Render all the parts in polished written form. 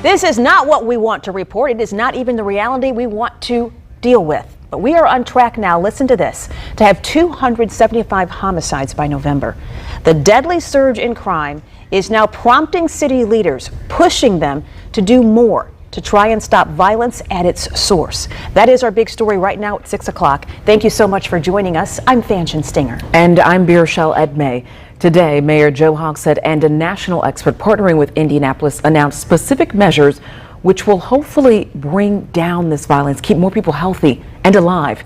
This is not what we want to report. It is not even the reality we want to deal with. But we are on track now, listen to this, to have 275 homicides by November. The deadly surge in crime is now prompting city leaders, pushing them to do more to try and stop violence at its source. That is our big story right now at 6 o'clock. Thank you so much for joining us. I'm Fanchon Stinger. And I'm Birchelle Edmay. Today, Mayor Joe Hogshead and a national expert partnering with Indianapolis announced specific measures which will hopefully bring down this violence, keep more people healthy and alive.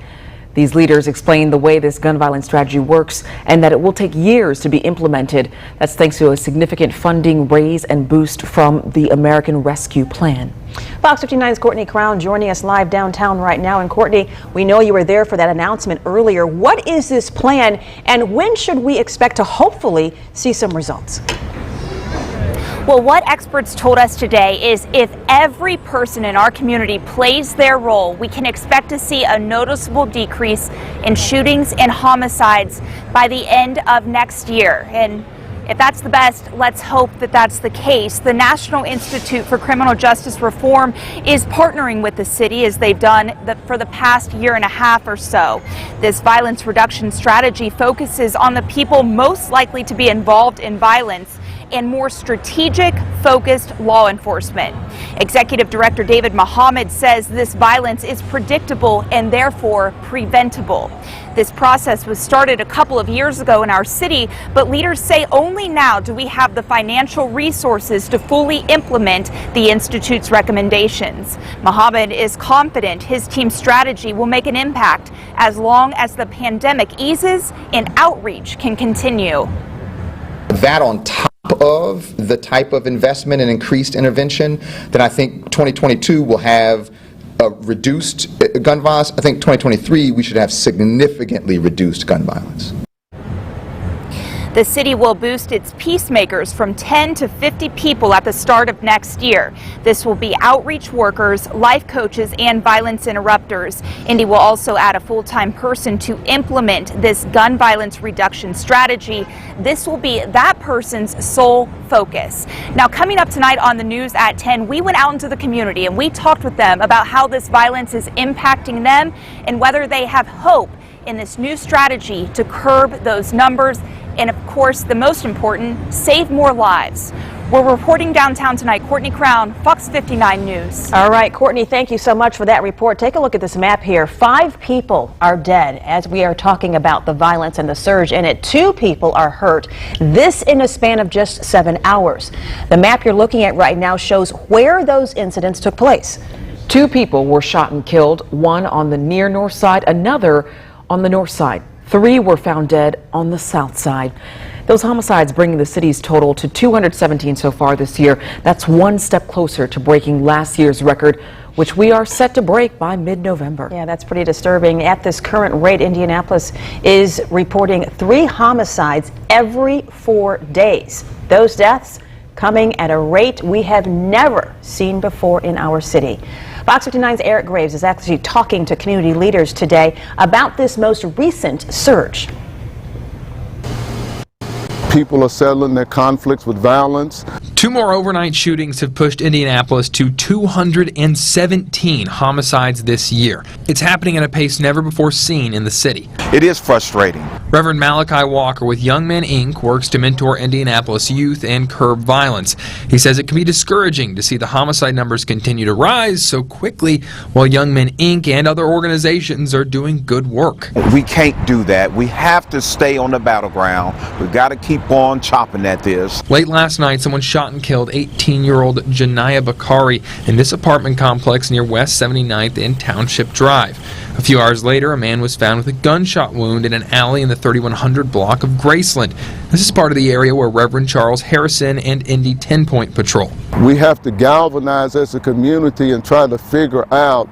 These leaders explain the way this gun violence strategy works and that it will take years to be implemented. That's thanks to a significant funding raise and boost from the American Rescue Plan. Fox 59's Courtney Crown joining us live downtown right now. And Courtney, we know you were there for that announcement earlier. What is this plan and when should we expect to hopefully see some results? Well, what experts told us today is if every person in our community plays their role, we can expect to see a noticeable decrease in shootings and homicides by the end of next year. And if that's the best, let's hope that that's the case. The National Institute for Criminal Justice Reform is partnering with the city as they've done for the past year and a half or so. This violence reduction strategy focuses on the people most likely to be involved in violence and more strategic, focused law enforcement. Executive Director David Mohammed says this violence is predictable and therefore preventable. This process was started a couple of years ago in our city, but leaders say only now do we have the financial resources to fully implement the Institute's recommendations. Mohammed is confident his team's strategy will make an impact as long as the pandemic eases and outreach can continue. That on top of the type of investment and increased intervention, then I think 2022 will have reduced gun violence. I think 2023 we should have significantly reduced gun violence. The city will boost its peacemakers from 10 to 50 people at the start of next year. This will be outreach workers, life coaches, and violence interrupters. Indy will also add a full-time person to implement this gun violence reduction strategy. This will be that person's sole focus. Now, coming up tonight on the news at 10, we went out into the community and we talked with them about how this violence is impacting them and whether they have hope in this new strategy to curb those numbers and, of course, the most important, save more lives. We're reporting downtown tonight. Courtney Crown, Fox 59 News. All right, Courtney, thank you so much for that report. Take a look at this map here. 5 people are dead as we are talking about the violence and the surge in it. 2 people are hurt. This in a span of just 7 hours. The map you're looking at right now shows where those incidents took place. 2 people were shot and killed, one on the near north side, another on the north side. 3 were found dead on the south side. Those homicides bringing the city's total to 217 so far this year. That's one step closer to breaking last year's record, which we are set to break by mid-November. Yeah, that's pretty disturbing. At this current rate, Indianapolis is reporting 3 homicides every 4 days. Those deaths coming at a rate we have never seen before in our city. Fox 59's Eric Graves is actually talking to community leaders today about this most recent surge. People are settling their conflicts with violence. 2 more overnight shootings have pushed Indianapolis to 217 homicides this year. It's happening at a pace never before seen in the city. It is frustrating. Reverend Malachi Walker with Young Men Inc. works to mentor Indianapolis youth and curb violence. He says it can be discouraging to see the homicide numbers continue to rise so quickly while Young Men Inc. and other organizations are doing good work. We can't do that. We have to stay on the battleground. We've got to keep on chopping at this. Late last night, someone shot and killed 18-year-old Janiyah Bakari in this apartment complex near West 79th and Township Drive. A few hours later, a man was found with a gunshot wound in an alley in the 3100 block of Graceland. This is part of the area where Reverend Charles Harrison and Indy 10-Point patrol. We have to galvanize as a community and try to figure out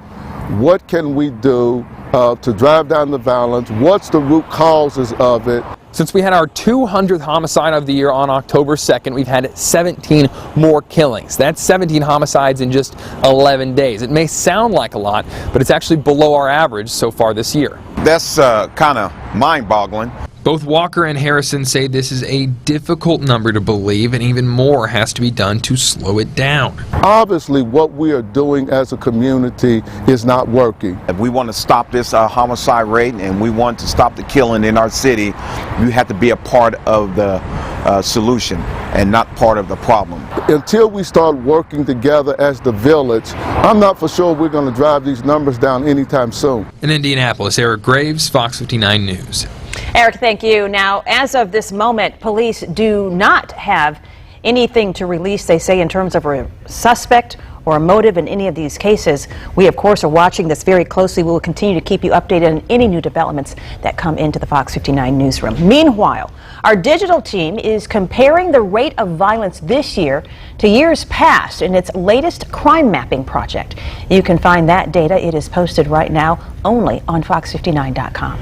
what can we do to drive down the violence, what's the root causes of it. Since we had our 200th homicide of the year on October 2nd, we've had 17 more killings. That's 17 homicides in just 11 days. It may sound like a lot, but it's actually below our average so far this year. That's kind of mind-boggling. Both Walker and Harrison say this is a difficult number to believe, and even more has to be done to slow it down. Obviously, what we are doing as a community is not working. If we want to stop this homicide rate and we want to stop the killing in our city, you have to be a part of the solution and not part of the problem. Until we start working together as the village, I'm not for sure we're going to drive these numbers down anytime soon. In Indianapolis, Eric Graves, Fox 59 News. Eric, thank you. Now, as of this moment, police do not have anything to release, they say, in terms of a suspect or a motive in any of these cases. We, of course, are watching this very closely. We will continue to keep you updated on any new developments that come into the Fox 59 newsroom. Meanwhile, our digital team is comparing the rate of violence this year to years past in its latest crime mapping project. You can find that data. It is posted right now only on fox59.com.